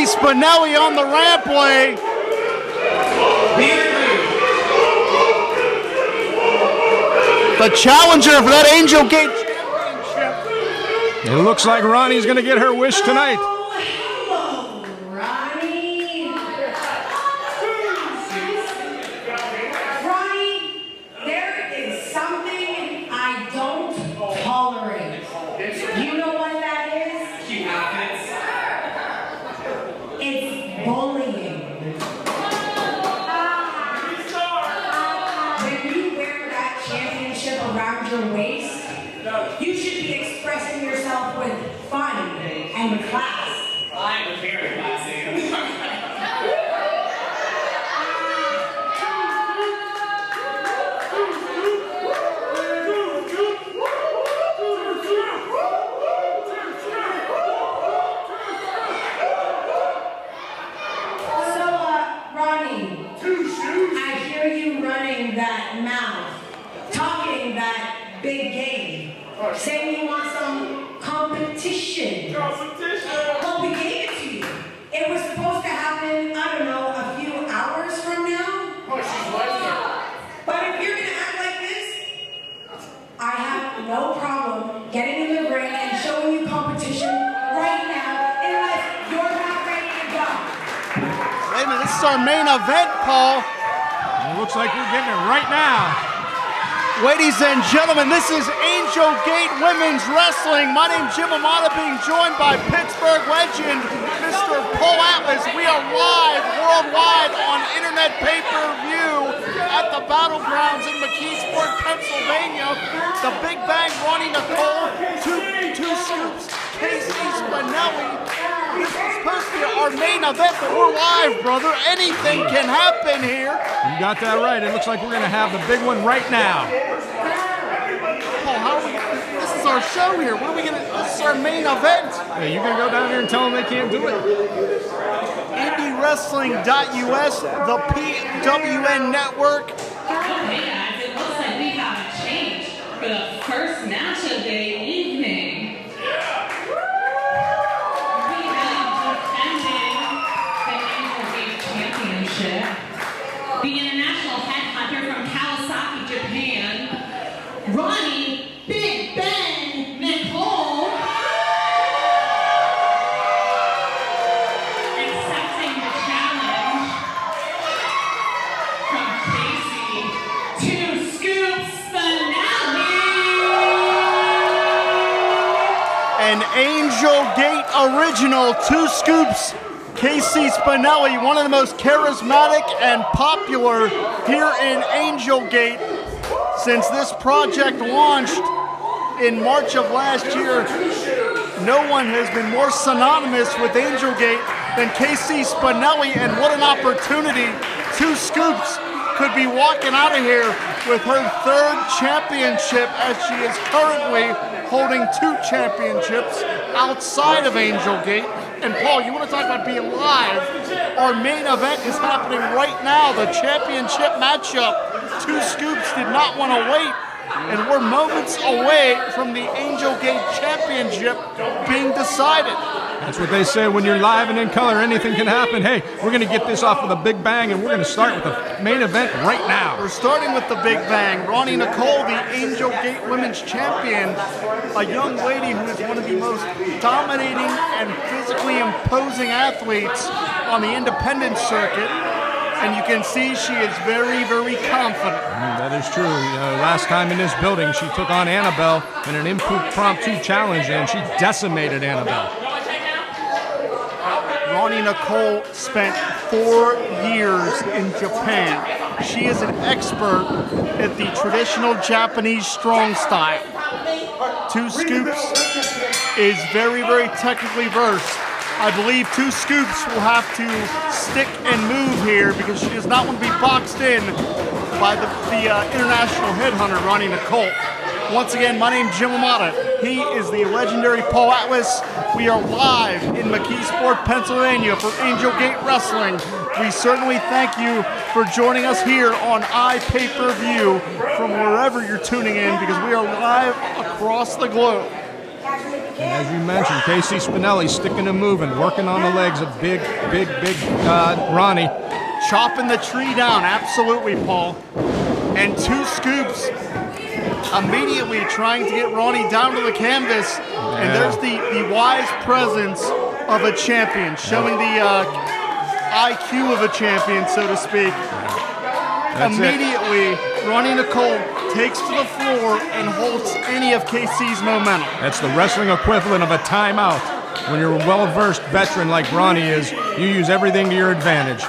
Spinelli on the rampway. The challenger for that Angel Gate Championship. It looks like Roni's going to get her wish tonight. Hello, Ronnie. Ronnie, there is something I don't tolerate. You know what that is? Cute outfits. It's bullying. When you wear that championship around your waist, you should be expressing yourself with fun and class. I'm very classy. Ronnie, I hear you running that mouth, talking that big game, saying you want some competition. Well, we gave it to you. It was supposed to happen, I don't know, a few hours from now. But if you're going to act like this, I have no problem getting in the ring and showing you competition right now, unless you're not ready to go. Wait a minute, this is our main event, Paul. It looks like we're getting it right now. Ladies and gentlemen, this is Angel Gate Women's Wrestling. My name's Jim Amata, being joined by Pittsburgh legend, Mr. Paul Atlas. We are live worldwide on internet pay-per-view at the Battlegrounds in McKeesport, Pennsylvania. The Big Bang, Roni, Nicole, two scoops, Casey Spinelli. This is supposed to be our main event, but we're live, brother. Anything can happen here. You got that right. It looks like we're going to have the big one right now. Paul, how are we? This is our show here. What are we going to? This is our main event. Hey, you going to go down here and tell them they can't do it? IndyWrestling.us, the PWN network. Hey guys, it looks like we have a change for the first match of the evening. We have defending the Angel Gate Championship, the international headhunter from Kawasaki, Japan, Roni Big Ben Nicole, accepting the challenge from Casey, Two Scoops Spinelli. An Angel Gate original, Two Scoops, Casey Spinelli, one of the most charismatic and popular here in Angel Gate. Since this project launched in March of last year, no one has been more synonymous with Angel Gate than Casey Spinelli, and what an opportunity. Two Scoops could be walking out of here with her third championship, as she is currently holding two championships outside of Angel Gate. And Paul, you want to talk about being live? Our main event is happening right now, the championship matchup. Two Scoops did not want to wait, and we're moments away from the Angel Gate Championship being decided. That's what they say when you're live and in color, anything can happen. Hey, we're going to get this off with a big bang, and we're going to start with the main event right now. We're starting with the big bang. Roni Nicole, the Angel Gate Women's Champion, a young lady who is one of the most dominating and physically imposing athletes on the independent circuit. And you can see she is very, very confident. That is true. Last time in this building, she took on Annabelle in an impromptu challenge, and she decimated Annabelle. Roni Nicole spent 4 years in Japan. She is an expert at the traditional Japanese strong style. Two Scoops is very, very technically versed. I believe Two Scoops will have to stick and move here because she does not want to be boxed in by the international headhunter, Roni Nicole. Once again, my name's Jim Amata. He is the legendary Paul Atlas. We are live in McKeesport, Pennsylvania for Angel Gate Wrestling. We certainly thank you for joining us here on iPay-Per-View from wherever you're tuning in because we are live across the globe. And as you mentioned, Casey Spinelli sticking and moving, working on the legs of big Roni. Chopping the tree down, absolutely, Paul. And Two Scoops immediately trying to get Roni down to the canvas. Yeah. And there's the wise presence of a champion, showing the IQ of a champion, so to speak. Immediately, Roni Nicole takes to the floor and holds any of KC's momentum. That's the wrestling equivalent of a timeout. When you're a well-versed veteran like Roni is, you use everything to your advantage.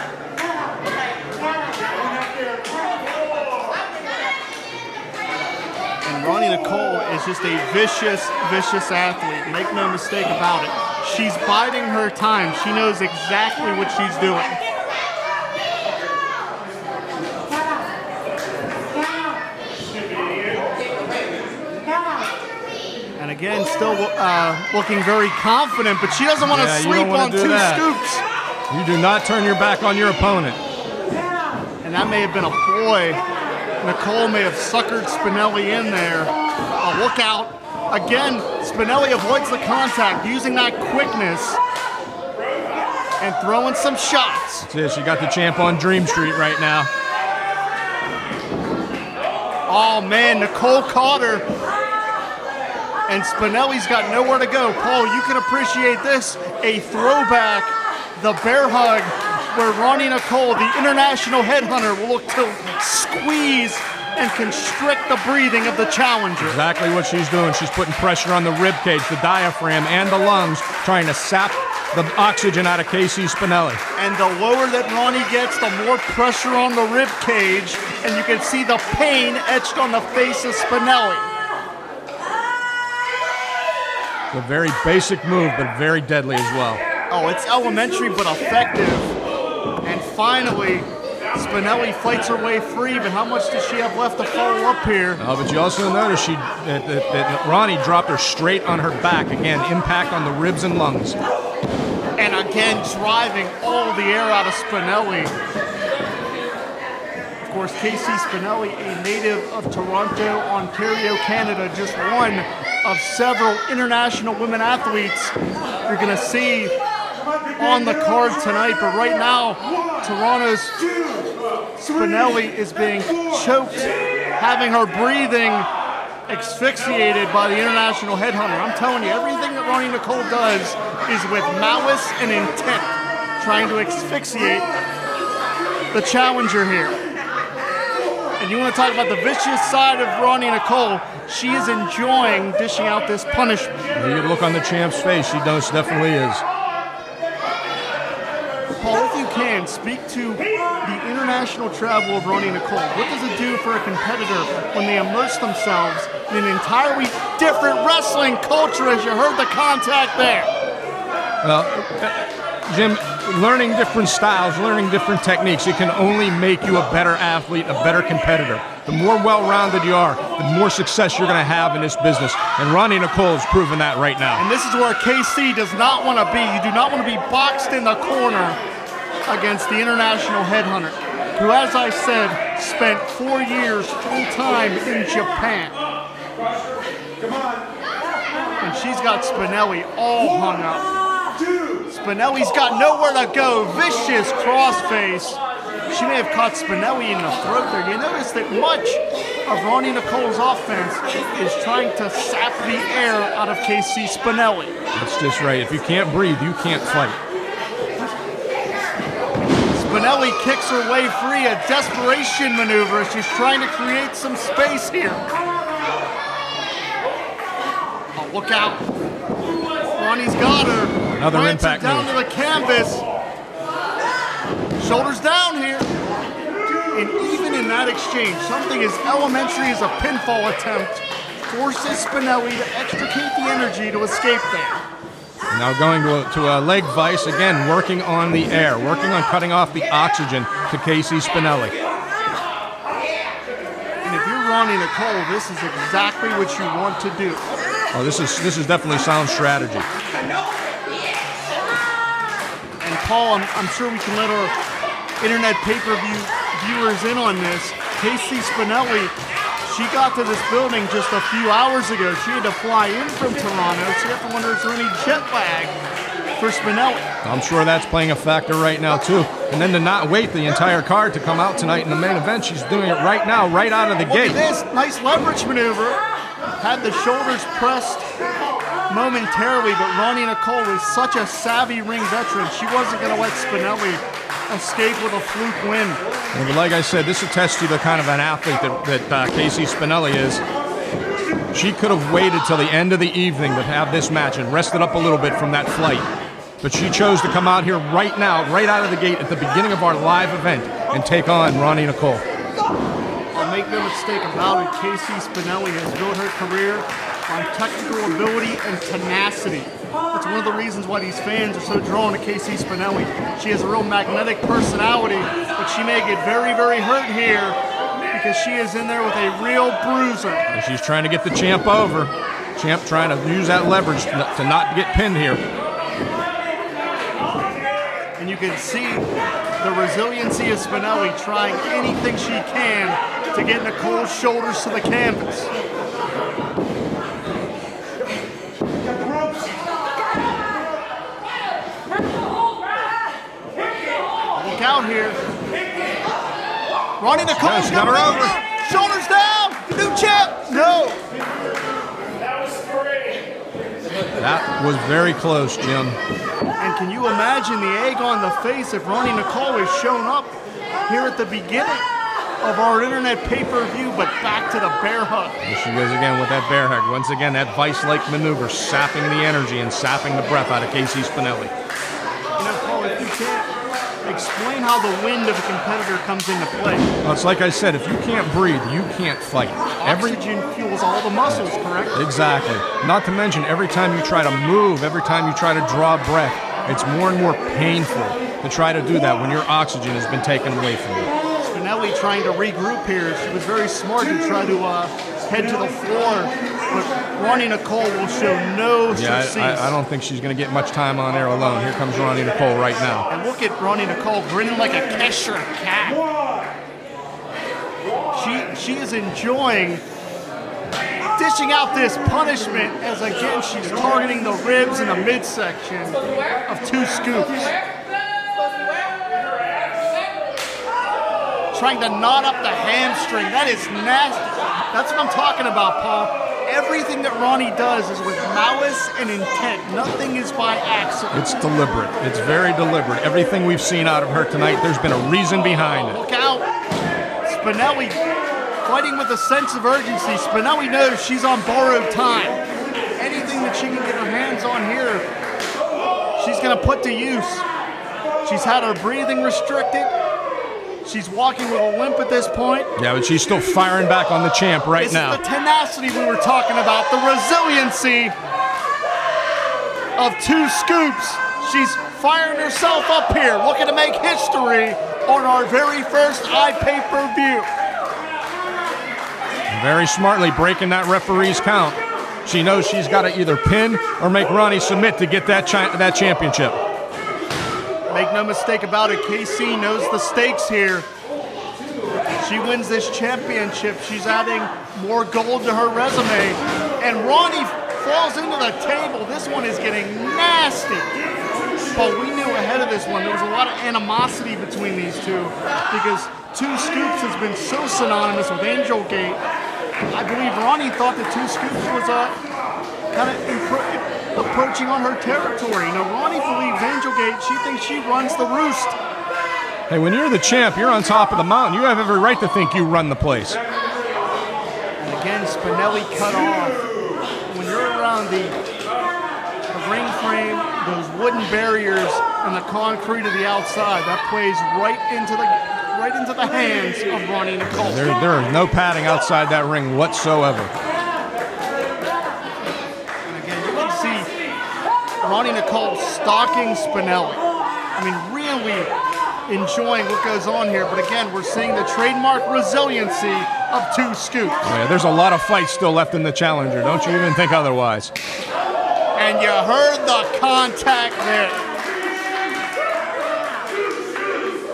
And Roni Nicole is just a vicious athlete. Make no mistake about it. She's biding her time. She knows exactly what she's doing. And again, still looking very confident, but she doesn't want to sleep on Two Scoops. You do not turn your back on your opponent. And that may have been a ploy. Nicole may have suckered Spinelli in there. Look out. Again, Spinelli avoids the contact, using that quickness and throwing some shots. That's it. She got the champ on Dream Street right now. Oh, man, Nicole caught her. And Spinelli's got nowhere to go. Paul, you can appreciate this. A throwback, the bear hug, where Roni Nicole, the international headhunter, will look to squeeze and constrict the breathing of the challenger. Exactly what she's doing. She's putting pressure on the rib cage, the diaphragm, and the lungs, trying to sap the oxygen out of Casey Spinelli. And the lower that Roni gets, the more pressure on the rib cage, and you can see the pain etched on the face of Spinelli. A very basic move, but very deadly as well. Oh, it's elementary but effective. And finally, Spinelli fights her way free, but how much does she have left to follow up here? But you also notice that Roni dropped her straight on her back. Again, impact on the ribs and lungs. And again, driving all the air out of Spinelli. Of course, Casey Spinelli, a native of Toronto, Ontario, Canada, just one of several international women athletes you're going to see on the card tonight. But right now, Toronto's Spinelli is being choked, having her breathing asphyxiated by the international headhunter. I'm telling you, everything that Roni Nicole does is with malice and intent, trying to asphyxiate the challenger here. And you want to talk about the vicious side of Roni Nicole, she is enjoying dishing out this punishment. You look on the champ's face, she definitely is. Paul, if you can, speak to the international travel of Roni Nicole. What does it do for a competitor when they immerse themselves in an entirely different wrestling culture, as you heard the contact there? Well, Jim, learning different styles, learning different techniques, it can only make you a better athlete, a better competitor. The more well-rounded you are, the more success you're going to have in this business. And Roni Nicole is proving that right now. And this is where KC does not want to be. You do not want to be boxed in the corner against the international headhunter, who, as I said, spent 4 years full-time in Japan. And she's got Spinelli all hung up. Spinelli's got nowhere to go. Vicious crossface. She may have caught Spinelli in the throat there. You notice that much of Roni Nicole's offense is trying to sap the air out of KC Spinelli. That's just right. If you can't breathe, you can't fight. Spinelli kicks her way free, a desperation maneuver. She's trying to create some space here. Oh, look out. Roni's got her. Another Plants impact her down move. to the canvas. Shoulders down here. And even in that exchange, something as elementary as a pinfall attempt forces Spinelli to extricate the energy to escape there. Now going to a leg vice, again, working on the air, working on cutting off the oxygen to KC Spinelli. And if you're Roni Nicole, this is exactly what you want to do. Oh, this is definitely sound strategy. And Paul, I'm sure we can let our internet pay-per-view viewers in on this. KC Spinelli, she got to this building just a few hours ago. She had to fly in from Toronto, so you have to wonder if there's any jet lag for Spinelli. I'm sure that's playing a factor right now, too. And then to not wait the entire card to come out tonight in the main event, she's doing it right now, right out of the gate. Look at this, nice leverage maneuver. Had the shoulders pressed momentarily, but Roni Nicole is such a savvy ring veteran. She wasn't going to let Spinelli escape with a fluke win. Well, but like I said, this attests to the kind of an athlete that KC Spinelli is. She could have waited till the end of the evening to have this match and rested up a little bit from that flight. But she chose to come out here right now, right out of the gate at the beginning of our live event and take on Roni Nicole. I'll make no mistake about it, KC Spinelli has built her career on technical ability and tenacity. That's one of the reasons why these fans are so drawn to KC Spinelli. She has a real magnetic personality, but she may get very, very hurt here because she is in there with a real bruiser. And she's trying to get the champ over. Champ trying to use that leverage to not get pinned here. And you can see the resiliency of Spinelli trying anything she can to get Nicole's shoulders to the canvas. Look out here. Roni Nicole's got her over. Shoulders down. New champ. No. That was very close, Jim. And can you imagine the egg on the face if Roni Nicole has shown up here at the beginning of our internet pay-per-view, but back to the bear hug. Here she goes again with that bear hug. Once again, that vice-like maneuver, sapping the energy and sapping the breath out of KC Spinelli. You know, Paul, if you can't explain how the wind of a competitor comes into play. Well, it's like I said, if you can't breathe, you can't fight. Oxygen fuels all the muscles, correct? Exactly. Not to mention, every time you try to move, every time you try to draw breath, it's more and more painful to try to do that when your oxygen has been taken away from you. Spinelli trying to regroup here. She was very smart to try to head to the floor, but Roni Nicole will show no surcease. I don't think she's going to get much time on there alone. Here comes Roni Nicole right now. And look at Roni Nicole grinning like a Cheshire cat. She is enjoying dishing out this punishment as again she's targeting the ribs and the midsection of two scoops. Trying to knot up the hamstring. That is nasty. That's what I'm talking about, Paul. Everything that Roni does is with malice and intent. Nothing is by accident. It's deliberate. It's very deliberate. Everything we've seen out of her tonight, there's been a reason behind it. Look out. Spinelli fighting with a sense of urgency. Spinelli knows she's on borrowed time. Anything that she can get her hands on here, she's going to put to use. She's had her breathing restricted. She's walking with a limp at this point. Yeah, but she's still firing back on the champ right now. This is the tenacity we were talking about, the resiliency of two scoops. She's firing herself up here, looking to make history on our very first iPay-per-view. Very smartly breaking that referee's count. She knows she's got to either pin or make Roni submit to get that championship. Make no mistake about it, KC knows the stakes here. She wins this championship, she's adding more gold to her resume. And Roni falls into the table. This one is getting nasty. But we knew ahead of this one, there was a lot of animosity between these two because Two Scoops has been so synonymous with Angel Gate. I believe Roni thought that Two Scoops was kind of approaching on her territory. You know, Roni believes Angel Gate. She thinks she runs the roost. Hey, when you're the champ, you're on top of the mountain. You have every right to think you run the place. And again, Spinelli cut off. When you're around the ring frame, those wooden barriers, and the concrete of the outside, that plays right into the hands of Ronnie Nicole. There is no padding outside that ring whatsoever. And again, you can see Ronnie Nicole stalking Spinelli. I mean, really enjoying what goes on here, but again, we're seeing the trademark resiliency of Two Scoops. Oh, yeah, there's a lot of fight still left in the challenger. Don't you even think otherwise. And you heard the contact there.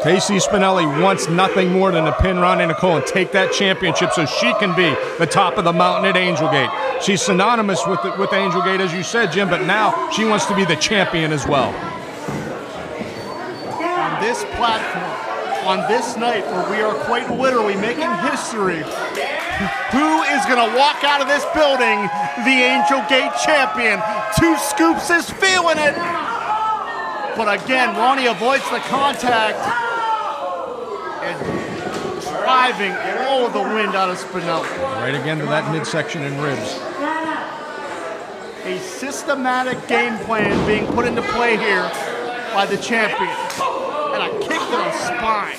Casey Spinelli wants nothing more than to pin Ronnie Nicole and take that championship so she can be the top of the mountain at Angel Gate. She's synonymous with Angel Gate, as you said, Jim, but now she wants to be the champion as well. On this platform, on this night where we are quite literally making history, who is going to walk out of this building the Angel Gate champion? Two Scoops is feeling it. But again, Roni avoids the contact and driving all of the wind out of Spinelli. Right again to that midsection and ribs. A systematic game plan being put into play here by the champion. And a kick to the spine.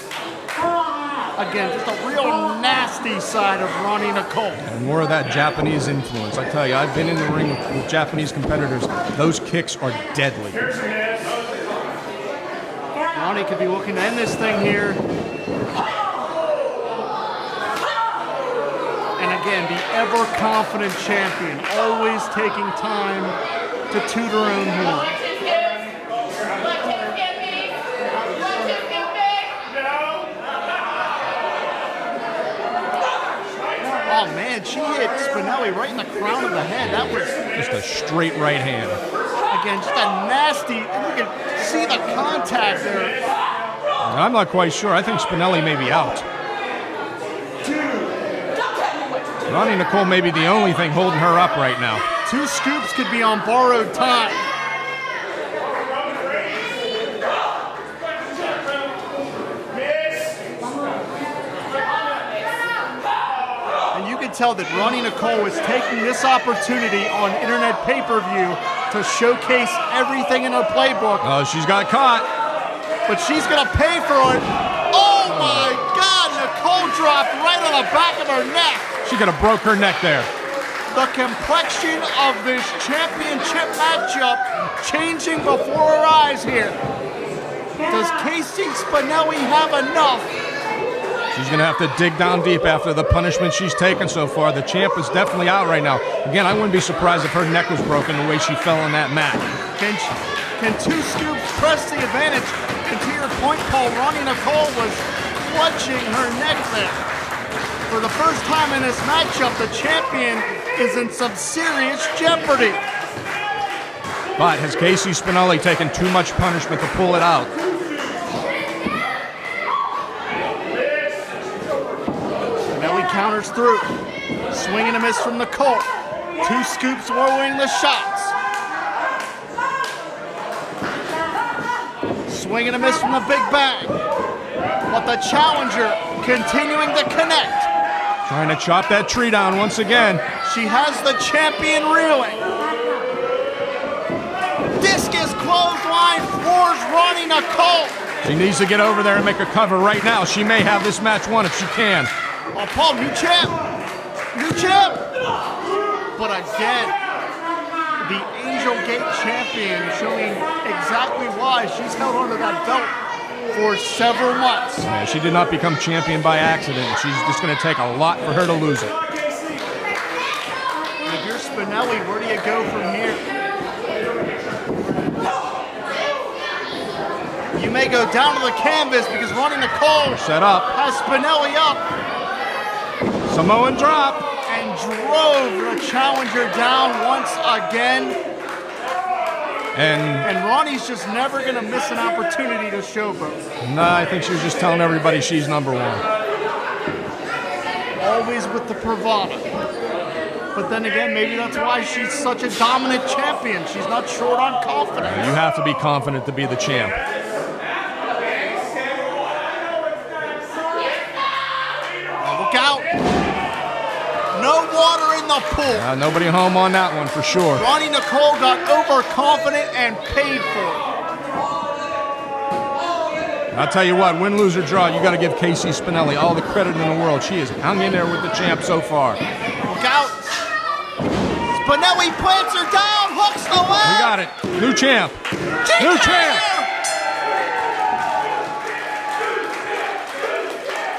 Again, just a real nasty side of Ronnie Nicole. And more of that Japanese influence. I tell you, I've been in the ring with Japanese competitors. Those kicks are deadly. Ronnie could be looking to end this thing here. And again, the ever-confident champion, always taking time to toot her own horn. Oh man, she hit Spinelli right in the crown of the head. That was just a straight right hand. Again, just a nasty, and you can see the contact there. I'm not quite sure. I think Spinelli may be out. Ronnie Nicole may be the only thing holding her up right now. Two Scoops could be on borrowed time. And you can tell that Ronnie Nicole is taking this opportunity on internet pay-per-view to showcase everything in her playbook. Oh, she's got caught. But she's going to pay for it. Oh my God, Nicole dropped right on the back of her neck. She could have broke her neck there. The complexion of this championship matchup changing before her eyes here. Does Casey Spinelli have enough? She's going to have to dig down deep after the punishment she's taken so far. The champ is definitely out right now. Again, I wouldn't be surprised if her neck was broken the way she fell on that mat. Can Two Scoops press the advantage? And to your point, Paul, Ronnie Nicole was clutching her neck there. For the first time in this matchup, the champion is in some serious jeopardy. But has Casey Spinelli taken too much punishment to pull it out? Spinelli counters through. Swing and a miss from Nicole. Two Scoops lowering the shots. Swing and a miss from the big bang. But the challenger continuing to connect. Trying to chop that tree down once again. She has the champion reeling. Discus clothesline floors Ronnie Nicole. She needs to get over there and make a cover right now. She may have this match won if she can. Oh, Paul, new champ. New champ. But again, the Angel Gate champion, showing exactly why she's held onto that belt for several months. Yeah, she did not become champion by accident. She's just going to take a lot for her to lose it. And if you're Spinelli, where do you go from here? You may go down to the canvas because Nicole Set up. has Spinelli up Samoan drop. and drove the challenger down once again. And And Roni's just never going to miss an opportunity to showboat. nah, I think she was just telling everybody she's number one. Always with the bravado. But then again, maybe that's why she's such a dominant champion. She's not short on confidence. You have to be confident to be the champ. Look out. No water in the pool. Nobody home on that one for sure. Nicole got overconfident and paid for it. I'll tell you what, win, lose, or draw, you got to give Casey Spinelli all the credit in the world. She has hung in there with the champ so far. Look out. Spinelli plants her down, hooks the leg. We got it. New champ. New champ.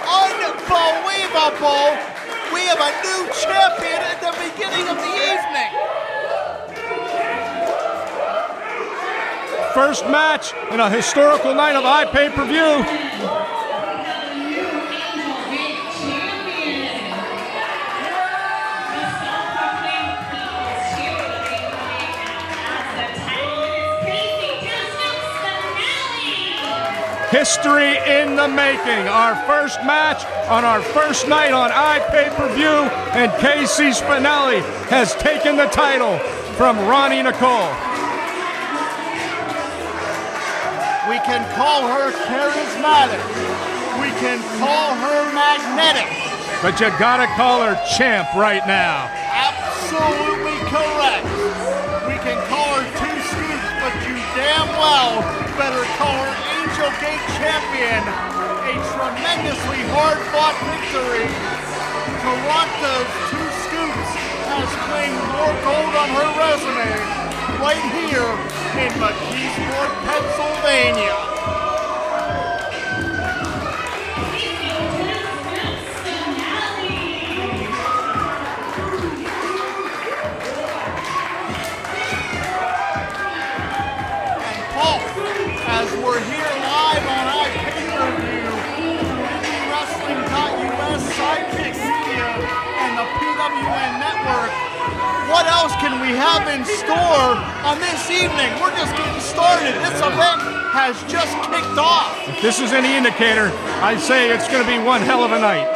Unbelievable. We have a new champion at the beginning of the evening. First match in a historical night of pay-per-view. History in the making. Our first match on our first night on iPay-per-view, and Casey Spinelli has taken the title from Nicole. We can call her charismatic. We can call her magnetic. But you gotta call her champ right now. Absolutely correct. We can call her two scoops, but you damn well better call her Angel Gate champion. A tremendously hard-fought victory. Toronto's two scoops has claimed more gold on her resume right here in McKeesport, Pennsylvania. And Paul, as we're here live on iPay-per-view, IndyWrestling.us, Sidekick Media, and the PWN Network, what else can we have in store on this evening? We're just getting started. This event has just kicked off. If this is any indicator, I'd say it's going to be one hell of a night.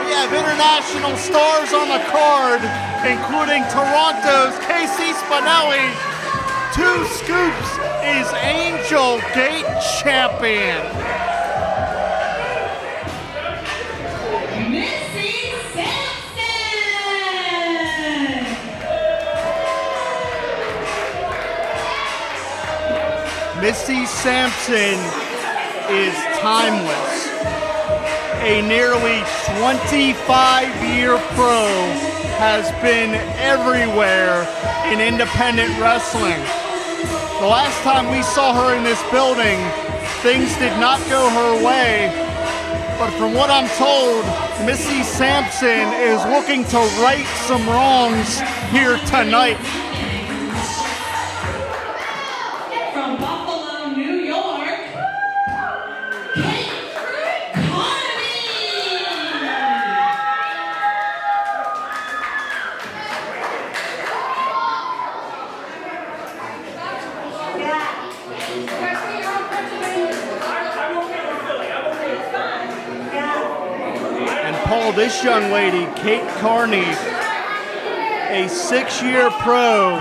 We have international stars on the card, including Toronto's Casey Spinelli. Two Scoops is Angel Gate champion. Missy Sampson! Missy Sampson is timeless. A nearly 25-year pro has been everywhere in independent wrestling. The last time we saw her in this building, things did not go her way. But from what I'm told, Missy Sampson is looking to right some wrongs here tonight. From Buffalo, New York, Carney! And Paul, this young lady, Kate Carney, a 6-year pro,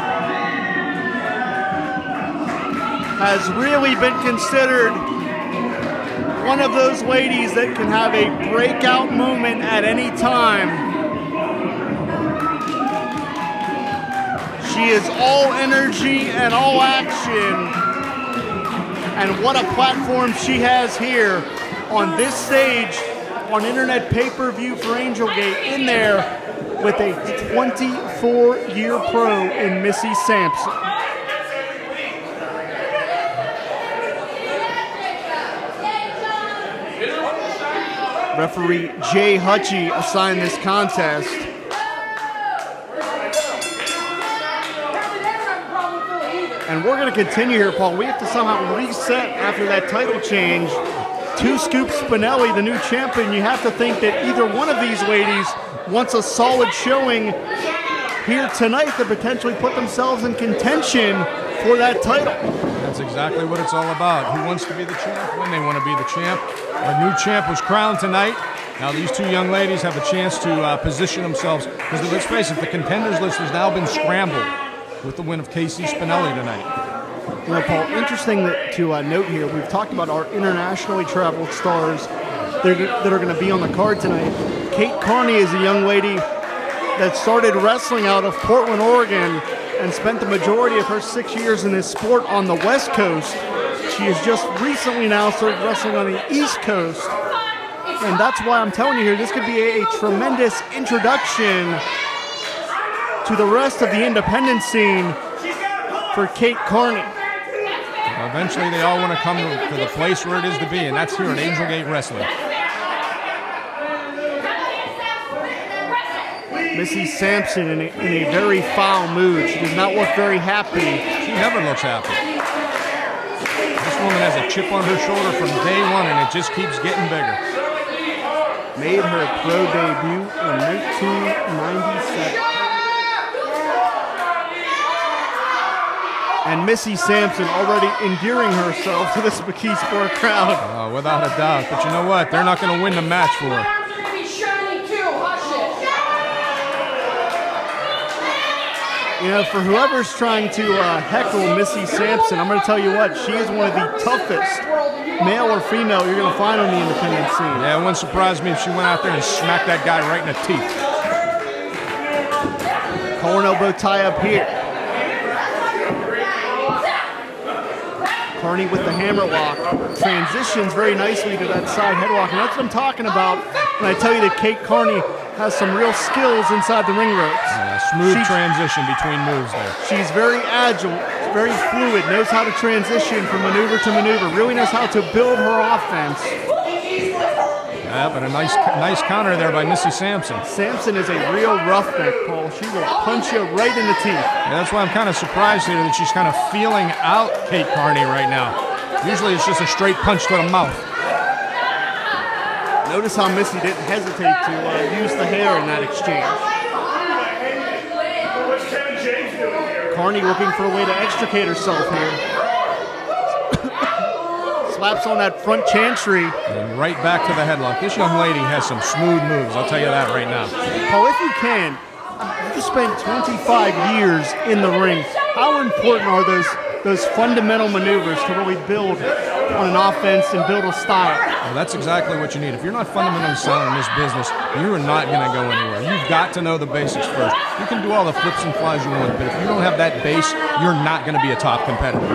has really been considered one of those ladies that can have a breakout moment at any time. She is all energy and all action. And what a platform she has here on this stage on internet pay-per-view for Angel Gate, in there with a 24-year pro in Missy Sampson. Referee Jay Hutchie assigned this contest. And we're going to continue here, Paul. We have to somehow reset after that title change. 2 Scoop Spinelli, the new champion. You have to think that either one of these ladies wants a solid showing here tonight to potentially put themselves in contention for that title. That's exactly what it's all about. Who wants to be the champ when they want to be the champ. Our new champ was crowned tonight. Now these 2 young ladies have the chance to position themselves. Because let's face it, the contenders list has now been scrambled with the win of Casey Spinelli tonight. You know, Paul, interesting to note here, we've talked about our internationally traveled stars that are going to be on the card tonight. Kate Carney is a young lady that started wrestling out of Portland, Oregon, and spent the majority of her 6 years in this sport on the West Coast. She has just recently now started wrestling on the East Coast. And that's why I'm telling you here, this could be a tremendous introduction to the rest of the independent scene for Kate Carney. Eventually they all want to come to the place where it is to be, and that's here at Angel Gate Wrestling. Missy Sampson in a very foul mood. She does not look very happy. She never looks happy. This woman has a chip on her shoulder from day one, and it just keeps getting bigger. Made her pro debut in 1997. And Missy Sampson already endearing herself to this McKee Sport crowd. Oh, without a doubt. But you know what? They're not going to win the match for her. You know, for whoever's trying to heckle Missy Sampson, I'm going to tell you what, she is one of the toughest, male or female, you're going to find on the independent scene. Yeah, it wouldn't surprise me if she went out there and smacked that guy right in the teeth. Collar and elbow tie up here. Carney with the hammer lock. Transitions very nicely to that side headlock. And that's what I'm talking about when I tell you that Kate Carney has some real skills inside the ring ropes. Yeah, smooth transition between moves there. She's very agile, very fluid, knows how to transition from maneuver to maneuver, really knows how to build her offense. Yeah, but a nice counter there by Missy Sampson. Sampson is a real roughneck, Paul. She will punch you right in the teeth. Yeah, that's why I'm kind of surprised here that she's kind of feeling out Kate Carney right now. Usually it's just a straight punch to the mouth. Notice how Missy didn't hesitate to use the hair in that exchange. Carney looking for a way to extricate herself here. Slaps on that front chantry. And right back to the headlock. This young lady has some smooth moves, I'll tell you that right now. Paul, if you can, you spent 25 years in the ring. How important are those fundamental maneuvers to really build on an offense and build a style? Well, that's exactly what you need. If you're not fundamentally sound in this business, you are not going to go anywhere. You've got to know the basics first. You can do all the flips and flies you want, but if you don't have that base, you're not going to be a top competitor.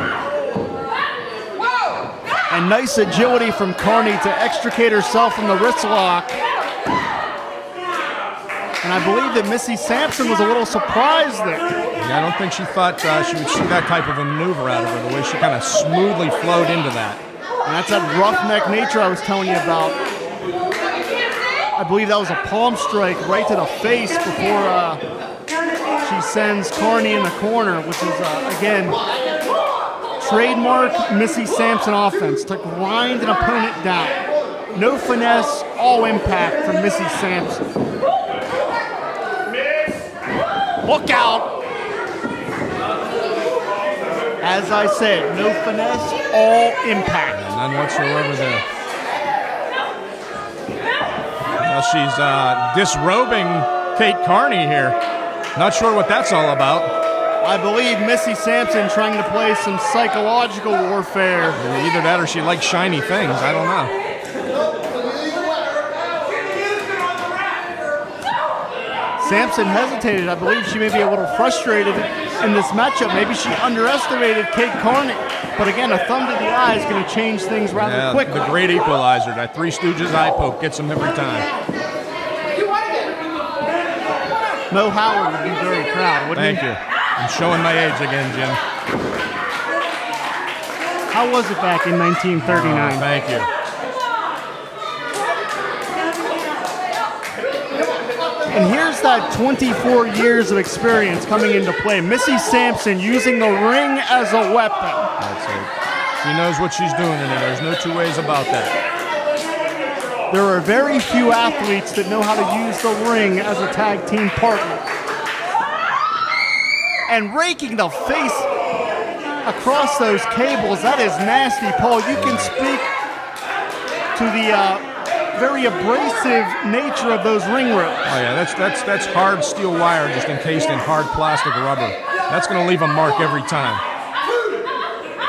And nice agility from Carney to extricate herself from the wrist lock. And I believe that Missy Sampson was a little surprised there. Yeah, I don't think she thought she would see that type of a maneuver out of her, the way she kind of smoothly flowed into that. And that's that roughneck nature I was telling you about. I believe that was a palm strike right to the face before she sends Carney in the corner, which is, again, trademark Missy Sampson offense to grind an opponent down. No finesse, all impact from Missy Sampson. Look out! As I said, no finesse, all impact. None whatsoever there. Now she's disrobing Kate Carney here. Not sure what that's all about. I believe Missy Sampson trying to play some psychological warfare. Either that or she likes shiny things. I don't know. Sampson hesitated. I believe she may be a little frustrated in this matchup. Maybe she underestimated Kate Carney. But again, a thumb to the eye is going to change things rather quickly. The great equalizer. That Three Stooges eye poke gets them every time. Mo Howard would be very proud, wouldn't Thank he? you. I'm showing my age again, Jim. How was it back in 1939? Thank you. And here's that 24 years of experience coming into play. Missy Sampson using the ring as a weapon. That's it. She knows what she's doing in it. There's no two ways about that. There are very few athletes that know how to use the ring as a tag team partner. And raking the face across those cables, that is nasty, Paul. You can speak to the very abrasive nature of those ring ropes. Oh yeah, that's hard steel wire just encased in hard plastic rubber. That's going to leave a mark every time.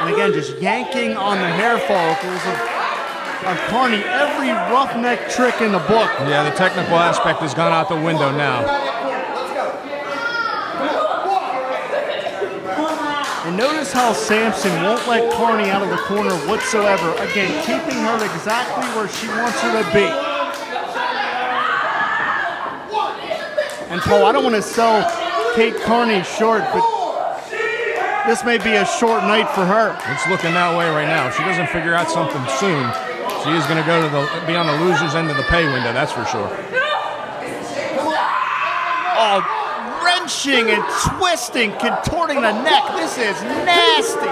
And again, just yanking on the hair follicles of Carney. Every roughneck trick in the book. Yeah, the technical aspect has gone out the window now. And notice how Sampson won't let Carney out of the corner whatsoever. Again, keeping her exactly where she wants her to be. And Paul, I don't want to sell Kate Carney short, but this may be a short night for her. It's looking that way right now. If she doesn't figure out something soon, she is going to be on the loser's end of the pay window, that's for sure. Oh, wrenching and twisting, contorting the neck. This is nasty.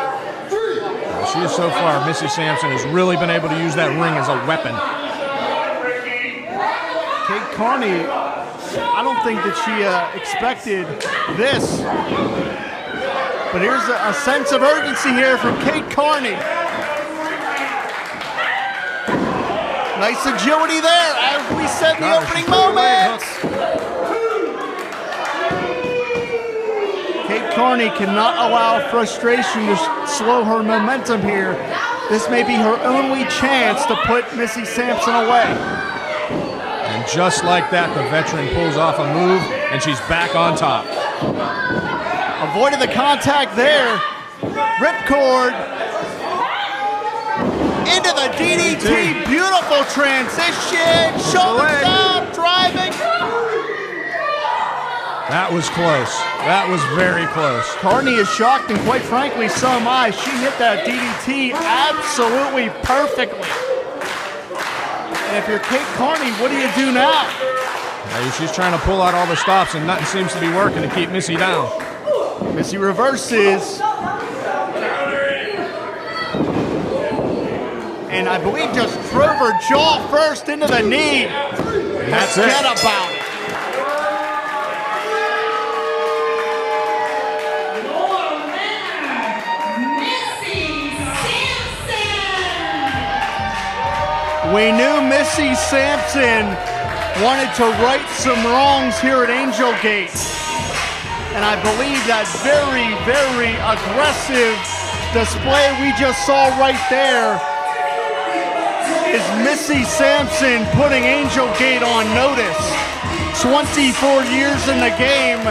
She is so far. Missy Sampson has really been able to use that ring as a weapon. Kate Carney, I don't think that she expected this. But here's a sense of urgency here from Kate Carney. Nice agility there, as we said in the opening moments. Kate Carney cannot allow frustration to slow her momentum here. This may be her only chance to put Missy Sampson away. And just like that, the veteran pulls off a move, and she's back on top. Avoided the contact there. Ripcord. Into the DDT. Beautiful transition. Shoulder stop. Driving. That was close. That was very close. Carney is shocked, and quite frankly, so am I. She hit that DDT absolutely perfectly. And if you're Kate Carney, what do you do now? She's trying to pull out all the stops, and nothing seems to be working to keep Missy down. Missy reverses. And I believe just drove her jaw first into the knee. And that's it. Forget about it. We knew Missy Sampson wanted to right some wrongs here at Angel Gate. And I believe that very, very aggressive display we just saw right there is Missy Sampson putting Angel Gate on notice. 24 years in the game,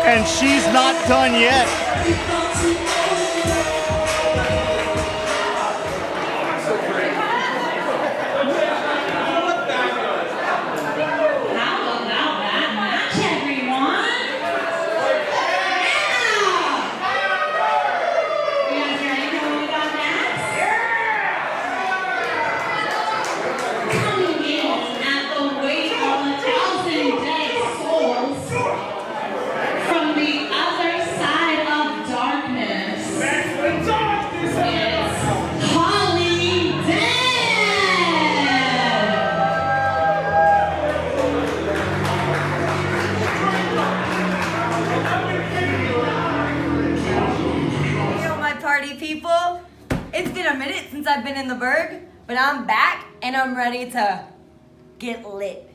and she's not done yet. People, it's been a minute since I've been in the Berg, but I'm back and I'm ready to get lit.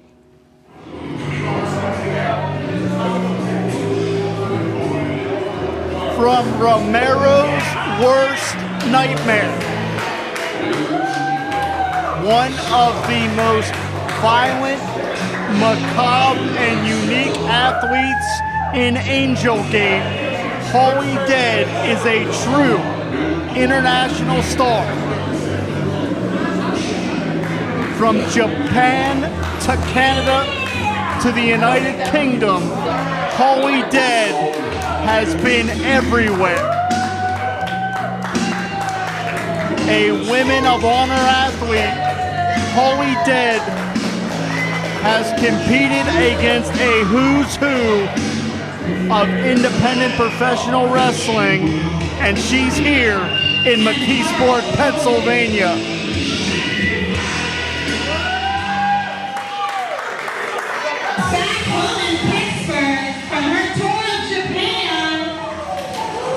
From Romero's worst nightmare, one of the most violent, macabre, and unique athletes in Angel Gate, Holidead is a true international star. From Japan to Canada to the United Kingdom, Holidead has been everywhere. A Women of Honor athlete, Holidead has competed against a who's who of independent professional wrestling, and she's here in McKeesport, Pennsylvania. Back home in Pittsburgh, from her tour of Japan,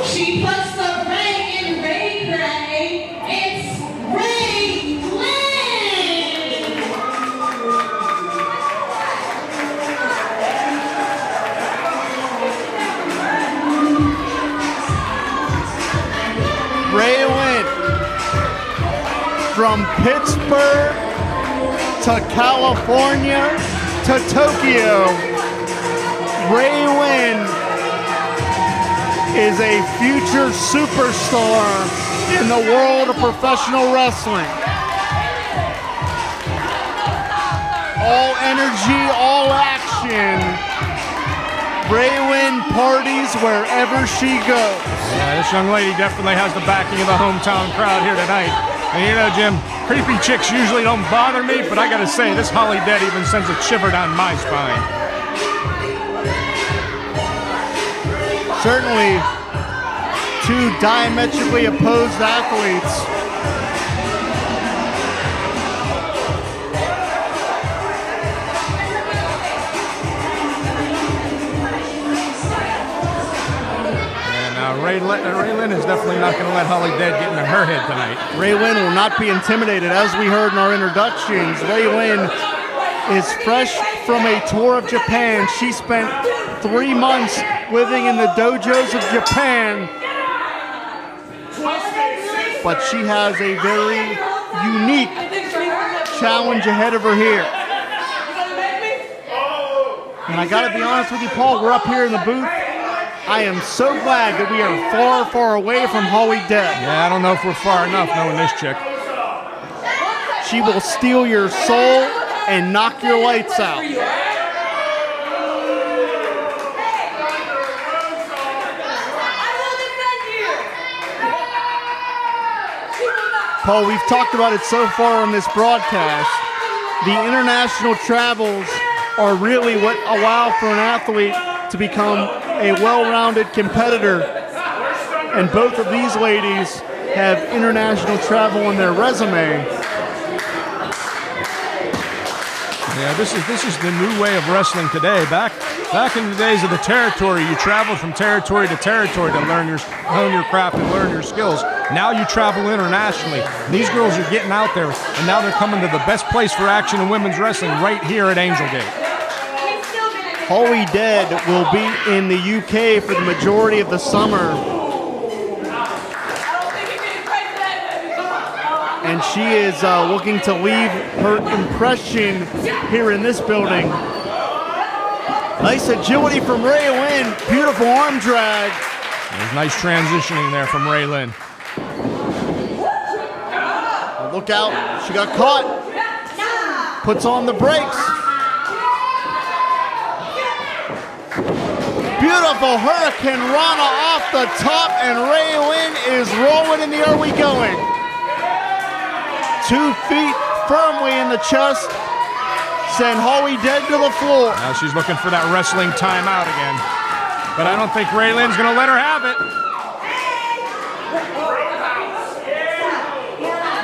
she puts the Ray in Ray Gray. It's Ray Lyn! Ray Lyn, from Pittsburgh to California to Tokyo, Ray Lyn is a future superstar in the world of professional wrestling. All energy, all action. Ray Lyn parties wherever she goes. Yeah, this young lady definitely has the backing of the hometown crowd here tonight. And you know, Jim, creepy chicks usually don't bother me, but I gotta say, this Holidead even sends a shiver down my spine. Certainly, two diametrically opposed athletes. Ray Lyn is definitely not going to let Holidead get into her head tonight. Ray Lyn will not be intimidated. As we heard in our introductions, Ray Lyn is fresh from a tour of Japan. She spent 3 months living in the dojos of Japan. But she has a very unique challenge ahead of her here. And I gotta be honest with you, Paul, we're up here in the booth. I am so glad that we are far, far away from Holidead. Yeah, I don't know if we're far enough knowing this chick. She will steal your soul and knock your lights out. Paul, we've talked about it so far on this broadcast. The international travels are really what allow for an athlete to become a well-rounded competitor, and both of these ladies have international travel on their resume. Yeah, this is the new way of wrestling today. Back in the days of the territory, you traveled from territory to territory to hone your craft and learn your skills. Now you travel internationally. These girls are getting out there, and now they're coming to the best place for action in women's wrestling right here at Angel Gate. Holidead will be in the UK for the majority of the summer. And she is looking to leave her impression here in this building. Nice agility from Ray Lyn. Beautiful arm drag. There's nice transitioning there from Ray Lyn. Look out. She got caught. Puts on the brakes. Beautiful Hurricane Rana off the top, and Ray Lyn is rolling in the early going. 2 feet firmly in the chest. Send Holidead to the floor. Now she's looking for that wrestling timeout again. But I don't think Ray Lyn's going to let her have it.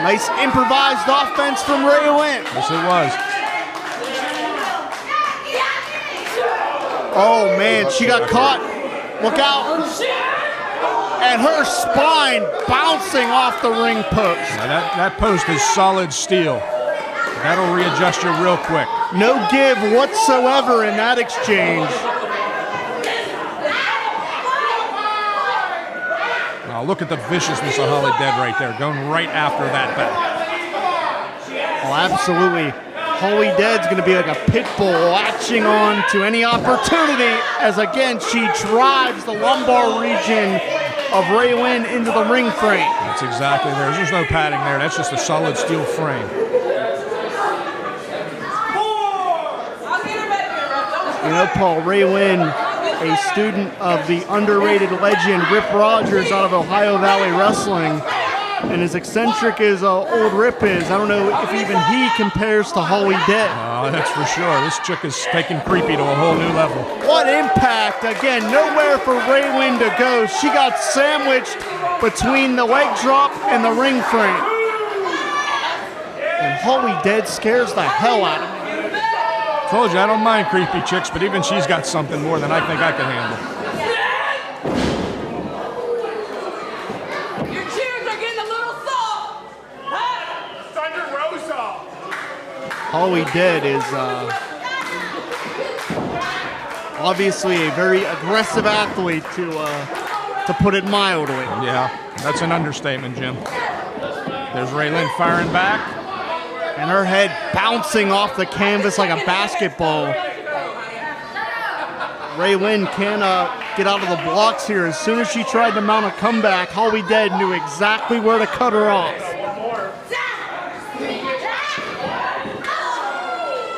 Nice improvised offense from Ray Lyn. Yes, it was. Oh, man, she got caught. Look out. And her spine bouncing off the ring post. Now that post is solid steel. That'll readjust you real quick. No give whatsoever in that exchange. Now look at the viciousness of Holidead right there, going right after that back. Oh, absolutely. Holidead's going to be like a pit bull latching on to any opportunity as, again, she drives the lumbar region of Ray Lyn into the ring frame. That's exactly there. There's no padding there. That's just a solid steel frame. You know, Paul, Ray Lyn a student of the underrated legend Rip Rogers out of Ohio Valley Wrestling. And as eccentric as old Rip is, I don't know if even he compares to Holidead. Oh, that's for sure. This chick is taking creepy to a whole new level. What impact. Again, nowhere for Ray Lyn to go. She got sandwiched between the leg drop and the ring frame. And Holidead scares the hell out of me. Told you, I don't mind creepy chicks, but even she's got something more than I think I can handle. Your cheers are getting a little soft. Thunder Rosa. Holidead is obviously a very aggressive athlete, to put it mildly. Yeah, that's an understatement, Jim. There's Ray Lyn firing back. And her head bouncing off the canvas like a basketball. Ray Lyn can't get out of the blocks here. As soon as she tried to mount a comeback, Holidead knew exactly where to cut her off.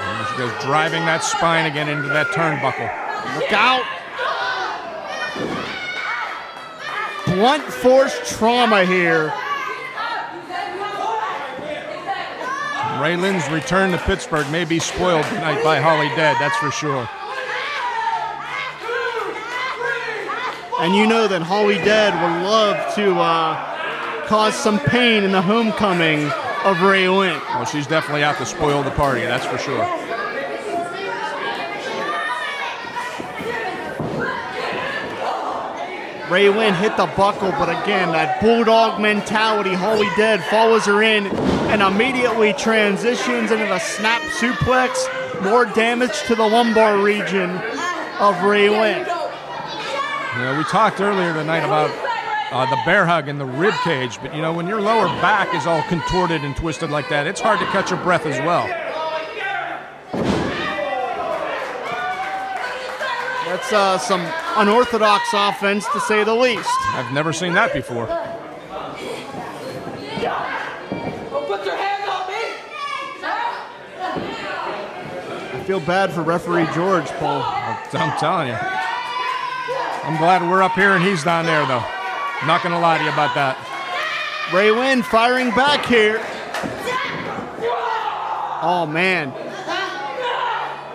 And she goes driving that spine again into that turnbuckle. Look out. Blunt force trauma here. Ray Lyn's return to Pittsburgh may be spoiled tonight by Holidead, that's for sure. And you know that Holidead would love to cause some pain in the homecoming of Ray Lyn. Well, she's definitely out to spoil the party, that's for sure. Ray Lyn hit the buckle, but again, that bulldog mentality, Holidead follows her in and immediately transitions into the snap suplex. More damage to the lumbar region of Ray Lyn. You know, we talked earlier tonight about the bear hug and the rib cage, but you know, when your lower back is all contorted and twisted like that, it's hard to catch your breath as well. That's some unorthodox offense, to say the least. I've never seen that before. Put your hands on me. I feel bad for referee George, Paul. I'm telling you. I'm glad we're up here and he's down there, though. I'm not going to lie to you about that. Ray Lyn firing back here. Oh, man.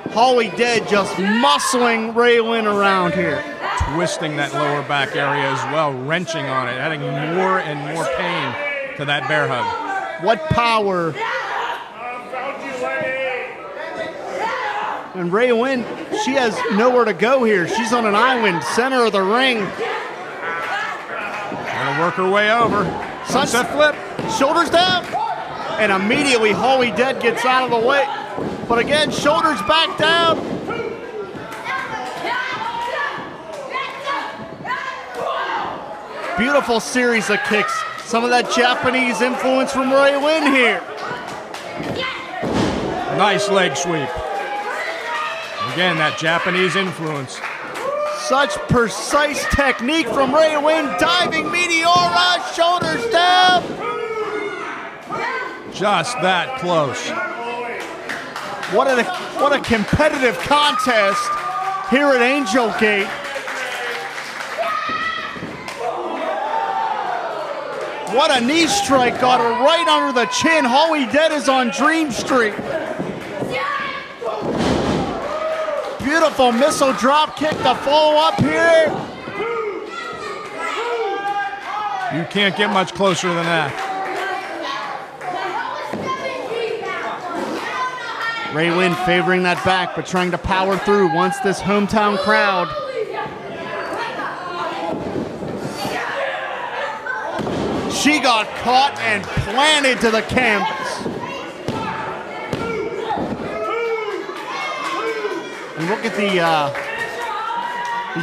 Holidead just muscling Ray Lyn around here. Twisting that lower back area as well, wrenching on it, adding more and more pain to that bear hug. What power. And Ray Lyn, she has nowhere to go here. She's on an island, center of the ring. Gonna work her way over. Sunset flip. Shoulders down. And immediately Holidead gets out of the way. But again, shoulders back down. Beautiful series of kicks. Some of that Japanese influence from Ray Lyn here. Nice leg sweep. Again, that Japanese influence. Such precise technique from Ray Lyn. Diving Meteora, shoulders down. Just that close. What a competitive contest here at Angel Gate. What a knee strike, got her right under the chin. Holidead is on Dream Street. Beautiful missile drop kick to follow up here. You can't get much closer than that. Ray Lyn favoring that back, but trying to power through once this hometown crowd. She got caught and planted to the canvas. And look at the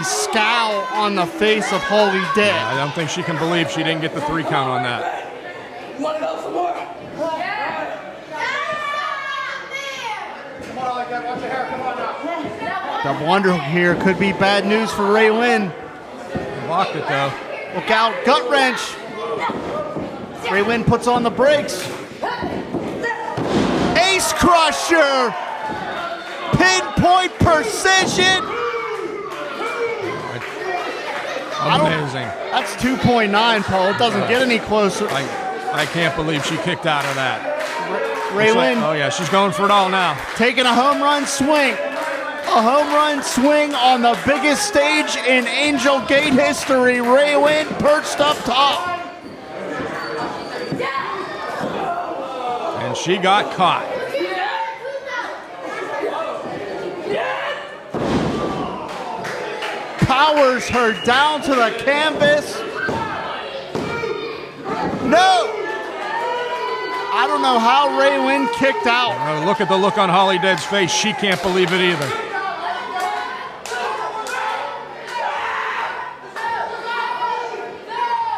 scowl on the face of Holidead. Yeah, I don't think she can believe she didn't get the 3 count on that. You want to go some more? The blunder here could be bad news for Ray Lyn. Blocked it though. Look out, gut wrench. Ray Lyn puts on the brakes. Ace crusher. Pinpoint precision. Amazing. That's 2.9, Paul. It doesn't get any closer. I can't believe she kicked out of that. Ray Lyn Oh, yeah, she's going for it all now. taking a home run swing. A home run swing on the biggest stage in Angel Gate history. Ray Lyn perched up top. And she got caught. Powers her down to the canvas. No! I don't know how Ray Lyn kicked out. Look at the look on Holidead's face. She can't believe it either.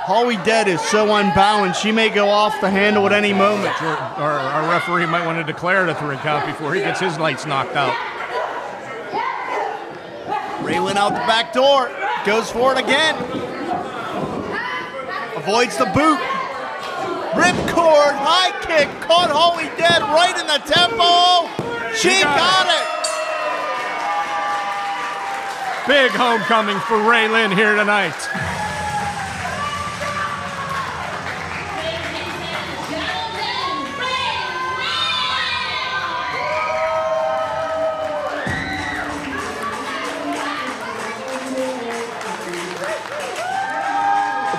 Holidead is so unbalanced. She may go off the handle at any moment. Our referee might want to declare it a 3 count before he gets his lights knocked out. Ray Lyn out the back door. Goes for it again. Avoids the boot. Ripcord, high kick, caught Holidead right in the tempo. She got it. Big homecoming for Ray Lyn here tonight.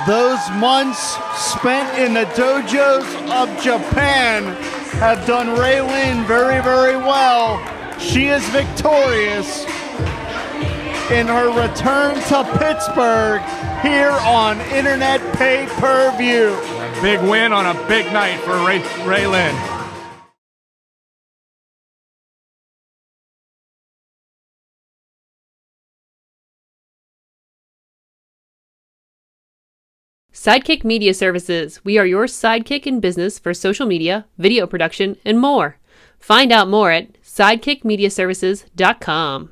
Those months spent in the dojos of Japan have done Ray Lyn very, very well. She is victorious in her return to Pittsburgh here on Internet Pay-Per-View. A big win on a big night for Ray Lyn. Sidekick Media Services. We are your sidekick in business for social media, video production, and more. Find out more at sidekickmediaservices.com.